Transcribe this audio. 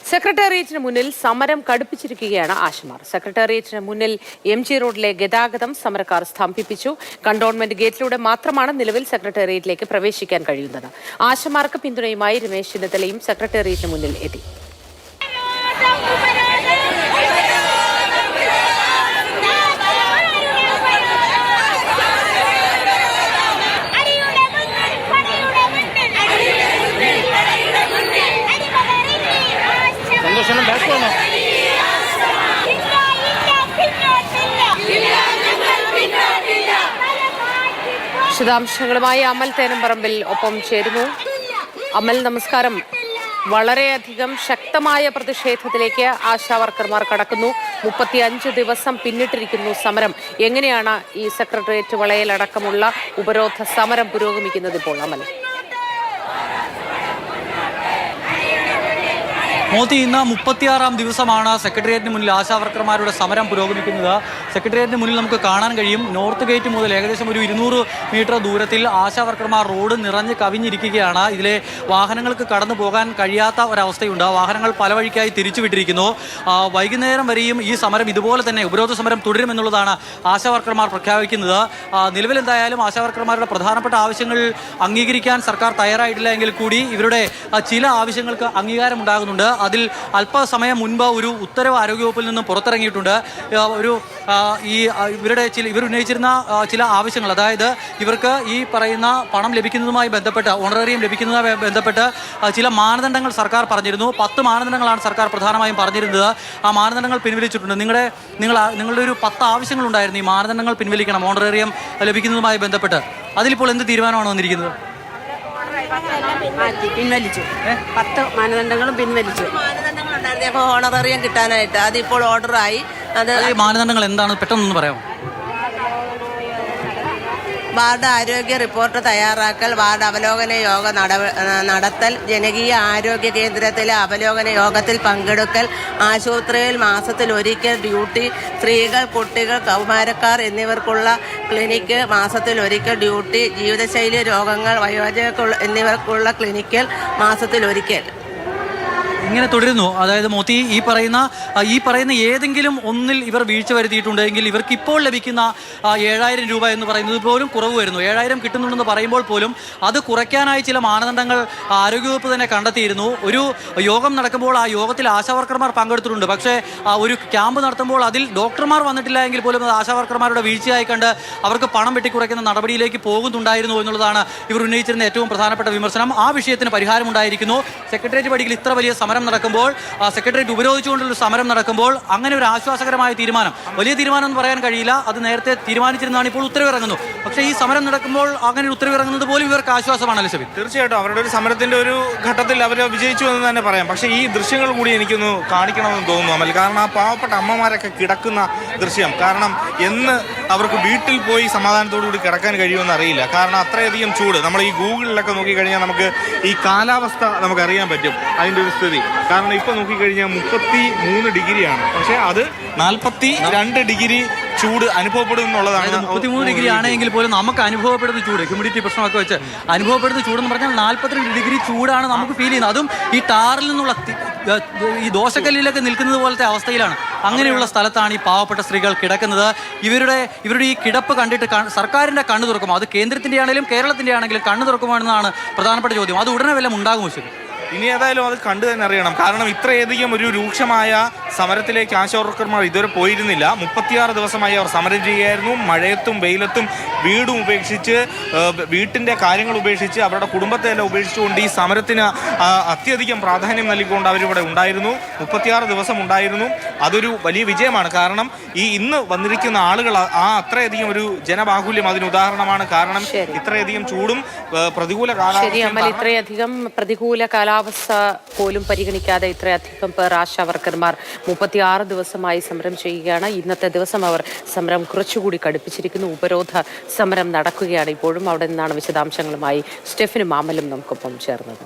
സെക്രട്ടേറിയറ്റിന് മുന്നിൽ സമരം കടുപ്പിച്ചിരിക്കുകയാണ് ആശമാർ. സെക്രട്ടേറിയറ്റിന് മുന്നിൽ MG റോഡിലെ ഗതാഗതം സമരക്കാർ സ്തംഭിപ്പിച്ചു. കണ്ടോൺമെന്റ് ഗേറ്റിലൂടെ മാത്രമാണ് നിലവിൽ സെക്രട്ടേറിയറ്റിലേക്ക് പ്രവേശിക്കാൻ കഴിയുന്നത്. ആശമാർക്ക് പിന്തുണയുമായി രമേശ് ചെന്നിത്തലയും സെക്രട്ടേറിയറ്റിന് മുന്നിൽ എത്തി. വിശദാംശങ്ങളുമായി അമൽ തേനമ്പറമ്പിൽ ഒപ്പം ചേരുന്നു. അമൽ, നമസ്കാരം. വളരെയധികം ശക്തമായ പ്രതിഷേധത്തിലേക്ക് ആശാവർക്കർമാർ കടക്കുന്നു. 35 ദിവസം പിന്നിട്ടിരിക്കുന്നു സമരം. എങ്ങനെയാണ് ഈ സെക്രട്ടേറിയറ്റ് വളയലടക്കമുള്ള ഉപരോധ സമരം പുരോഗമിക്കുന്നത് ഇപ്പോൾ, അമൽ? മോദി, ഇന്ന് 36-ാം ദിവസമാണ് സെക്രട്ടേറിയറ്റിന് മുന്നിൽ ആശാവർക്കർമാരുടെ സമരം പുരോഗമിക്കുന്നത്. സെക്രട്ടേറിയറ്റിന് മുന്നിൽ നമുക്ക് കാണാൻ കഴിയും, നോർത്ത് ഗേറ്റ് മുതൽ ഏകദേശം ഒരു 200 മീറ്റർ ദൂരത്തിൽ ആശാവർക്കർമാർ റോഡ് നിറഞ്ഞ് കവിഞ്ഞിരിക്കുകയാണ്. ഇതിലെ വാഹനങ്ങൾക്ക് കടന്നു പോകാൻ കഴിയാത്ത ഒരവസ്ഥയുണ്ട്. വാഹനങ്ങൾ പല വഴിക്കായി തിരിച്ചുവിട്ടിരിക്കുന്നു. വൈകുന്നേരം വരെയും ഈ സമരം ഇതുപോലെ തന്നെ ഉപരോധ സമരം തുടരുമെന്നുള്ളതാണ് ആശാവർക്കർമാർ പ്രഖ്യാപിക്കുന്നത്. നിലവിലെന്തായാലും ആശാവർക്കർമാരുടെ പ്രധാനപ്പെട്ട ആവശ്യങ്ങൾ അംഗീകരിക്കാൻ സർക്കാർ തയ്യാറായിട്ടില്ല എങ്കിൽ കൂടി ഇവരുടെ ചില ആവശ്യങ്ങൾക്ക് അംഗീകാരം ഉണ്ടാകുന്നുണ്ട്. അതിൽ അല്പസമയം മുൻപ് ഒരു ഉത്തരവ് ആരോഗ്യവകുപ്പിൽ നിന്നും പുറത്തിറങ്ങിയിട്ടുണ്ട്. ഇവർ ഉന്നയിച്ചിരുന്ന ചില ആവശ്യങ്ങൾ, അതായത് ഇവർക്ക് ഈ പറയുന്ന പണം ലഭിക്കുന്നതുമായി ബന്ധപ്പെട്ട്, ഓണറേറിയം ലഭിക്കുന്നതുമായി ബന്ധപ്പെട്ട് ചില മാനദണ്ഡങ്ങൾ സർക്കാർ പറഞ്ഞിരുന്നു. 10 മാനദണ്ഡങ്ങളാണ് സർക്കാർ പ്രധാനമായും പറഞ്ഞിരുന്നത്. ആ മാനദണ്ഡങ്ങൾ പിൻവലിച്ചിട്ടുണ്ട്. നിങ്ങളുടെ ഒരു 10 ആവശ്യങ്ങളുണ്ടായിരുന്നു. ഈ മാനദണ്ഡങ്ങൾ പിൻവലിക്കണം ഓണറേറിയം ലഭിക്കുന്നതുമായി ബന്ധപ്പെട്ട്. അതിലിപ്പോൾ എന്ത് തീരുമാനമാണ് വന്നിരിക്കുന്നത്? പിൻവലിച്ചു. 10 മാനദണ്ഡങ്ങളും പിൻവലിച്ചു. മാനദണ്ഡങ്ങളുണ്ടായിരുന്നു ഓണറേറിയം കിട്ടാനായിട്ട്. അതിപ്പോൾ ഓർഡറായി. അത് മാനദണ്ഡങ്ങൾ എന്താണ് പെട്ടെന്നൊന്ന് പറയാമോ? വാർഡ് ആരോഗ്യ റിപ്പോർട്ട് തയ്യാറാക്കൽ, വാർഡ് അവലോകന യോഗ നടത്തൽ, ജനകീയ ആരോഗ്യ കേന്ദ്രത്തിലെ അവലോകന യോഗത്തിൽ പങ്കെടുക്കൽ, ആശുപത്രിയിൽ മാസത്തിൽ ഒരിക്കൽ ഡ്യൂട്ടി, സ്ത്രീകൾ, കുട്ടികൾ, കൗമാരക്കാർ എന്നിവർക്കുള്ള ക്ലിനിക്ക് മാസത്തിൽ ഒരിക്കൽ ഡ്യൂട്ടി, ജീവിതശൈലി രോഗങ്ങൾ, വയോജകർ എന്നിവർക്കുള്ള ക്ലിനിക്കൽ മാസത്തിൽ ഒരിക്കൽ. ഇങ്ങനെ തുടരുന്നു. അതായത് മോത്തി, ഈ പറയുന്ന ഏതെങ്കിലും ഒന്നിൽ ഇവർ വീഴ്ച വരുത്തിയിട്ടുണ്ടെങ്കിൽ ഇവർക്ക് ഇപ്പോൾ ലഭിക്കുന്ന 7000 രൂപ എന്ന് പറയുന്നത് പോലും കുറവ് വരുന്നു. 7000 കിട്ടുന്നുണ്ടെന്ന് പറയുമ്പോൾ പോലും അത് കുറയ്ക്കാനായി ചില മാനദണ്ഡങ്ങൾ ആരോഗ്യവകുപ്പ് തന്നെ കണ്ടെത്തിയിരുന്നു. ഒരു യോഗം നടക്കുമ്പോൾ ആ യോഗത്തിൽ ആശാവർക്കർമാർ പങ്കെടുത്തിട്ടുണ്ട്. പക്ഷേ ഒരു ക്യാമ്പ് നടത്തുമ്പോൾ അതിൽ ഡോക്ടർമാർ വന്നിട്ടില്ല എങ്കിൽ പോലും അത് ആശാവർക്കർമാരുടെ വീഴ്ചയായി കണ്ട് അവർക്ക് പണം വെട്ടിക്കുറയ്ക്കുന്ന നടപടിയിലേക്ക് പോകുന്നുണ്ടായിരുന്നു എന്നുള്ളതാണ് ഇവർ ഉന്നയിച്ചിരുന്ന ഏറ്റവും പ്രധാനപ്പെട്ട വിമർശനം. ആ വിഷയത്തിന് പരിഹാരമുണ്ടായിരിക്കുന്നു. സെക്രട്ടേറിയറ്റ് പടിയിൽ ഇത്ര വലിയ സമരം നടക്കുമ്പോൾ, സെക്രട്ടേറിയറ്റ് ഉപരോധിച്ചുകൊണ്ടുള്ള സമരം നടക്കുമ്പോൾ അങ്ങനെ ഒരു ആശ്വാസകരമായ തീരുമാനം, വലിയ തീരുമാനം എന്ന് പറയാൻ കഴിയില്ല, അത് നേരത്തെ തീരുമാനിച്ചിരുന്നതാണ്, ഇപ്പോൾ ഉത്തരവിറങ്ങുന്നു. പക്ഷേ ഈ സമരം നടക്കുമ്പോൾ അങ്ങനെ ഉത്തരവിറങ്ങുന്നത് പോലും ഇവർക്ക് ആശ്വാസമാണല്ലോ ശബി? തീർച്ചയായിട്ടും അവരുടെ ഒരു സമരത്തിന്റെ ഒരു ഘട്ടത്തിൽ അവർ വിജയിച്ചു എന്ന് തന്നെ പറയാം. പക്ഷേ ഈ ദൃശ്യങ്ങൾ കൂടി എനിക്കൊന്ന് കാണിക്കണമെന്ന് തോന്നുന്നു അമൽ. കാരണം ആ പാവപ്പെട്ട അമ്മമാരൊക്കെ കിടക്കുന്ന ദൃശ്യം, കാരണം എന്ന് അവർക്ക് വീട്ടിൽ പോയി സമാധാനത്തോടു കൂടി കിടക്കാൻ കഴിയുമെന്ന് അറിയില്ല. കാരണം അത്രയധികം ചൂട്. നമ്മൾ ഈ ഗൂഗിളിലൊക്കെ നോക്കിക്കഴിഞ്ഞാൽ നമുക്ക് ഈ കാലാവസ്ഥ നമുക്കറിയാൻ പറ്റും അതിൻ്റെ ഒരു സ്ഥിതി. കാരണം ഇപ്പോൾ നോക്കിക്കഴിഞ്ഞാൽ 33 ഡിഗ്രിയാണ്. പക്ഷേ അത് 42 ഡിഗ്രി ചൂട് അനുഭവപ്പെടും എന്നുള്ളതാണ്. 33 ഡിഗ്രി ആണെങ്കിൽ പോലും നമുക്ക് അനുഭവപ്പെടുന്ന ചൂട്, ഹ്യൂമിഡിറ്റി പ്രശ്നമൊക്കെ വെച്ച് അനുഭവപ്പെടുന്ന ചൂടെന്ന് പറഞ്ഞാൽ 42 ഡിഗ്രി ചൂടാണ് നമുക്ക് ഫീൽ ചെയ്യുന്നത്. അതും ഈ ടാറിൽ നിന്നുള്ള ഈ ദോശക്കല്ലിലൊക്കെ നിൽക്കുന്നത് പോലത്തെ അവസ്ഥയിലാണ്. അങ്ങനെയുള്ള സ്ഥലത്താണ് ഈ പാവപ്പെട്ട സ്ത്രീകൾ കിടക്കുന്നത്. ഇവരുടെ ഈ കിടപ്പ് കണ്ടിട്ട് സർക്കാരിൻ്റെ കണ്ണു തുറക്കുമോ? അത് കേന്ദ്രത്തിൻ്റെ ആണെങ്കിലും കേരളത്തിൻ്റെ ആണെങ്കിലും കണ്ണു തുറക്കുമോ എന്നതാണ് പ്രധാനപ്പെട്ട ചോദ്യം. അത് ഉടനെ വല്ലതും ഉണ്ടാകുമോ ശരി? ഇനി ഏതായാലും അത് കണ്ടു തന്നെ അറിയണം. കാരണം ഇത്രയധികം ഒരു രൂക്ഷമായ സമരത്തിലേക്ക് ആശാവർക്കർമാർ ഇതുവരെ പോയിരുന്നില്ല. 36 ദിവസമായി അവർ സമരം ചെയ്യുകയായിരുന്നു. മഴയത്തും വെയിലത്തും വീടും ഉപേക്ഷിച്ച്, വീട്ടിൻ്റെ കാര്യങ്ങൾ ഉപേക്ഷിച്ച്, അവരുടെ കുടുംബത്തെ എല്ലാം ഉപേക്ഷിച്ചുകൊണ്ട് ഈ സമരത്തിന് അത്യധികം പ്രാധാന്യം നൽകിക്കൊണ്ട് അവരിവിടെ ഉണ്ടായിരുന്നു. 36 ദിവസം ഉണ്ടായിരുന്നു. അതൊരു വലിയ വിജയമാണ്. കാരണം ഈ ഇന്ന് വന്നിരിക്കുന്ന ആളുകൾ അത്രയധികം ഒരു ജനബാഹുല്യം അതിന് ഉദാഹരണമാണ്. കാരണം ഇത്രയധികം ചൂടും പ്രതികൂല കാലാവസ്ഥ പോലും പരിഗണിക്കാതെ ഇത്രയധികം പേർ ആശാവർക്കർമാർ 36 ദിവസമായി സമരം ചെയ്യുകയാണ്. ഇന്നത്തെ ദിവസം അവർ സമരം കുറച്ചുകൂടി കടുപ്പിച്ചിരിക്കുന്നു. ഉപരോധ സമരം നടക്കുകയാണ് ഇപ്പോഴും. അവിടെ നിന്നാണ് വിശദാംശങ്ങളുമായി സ്റ്റെഫിനും അമലും നമുക്കൊപ്പം ചേർന്നത്.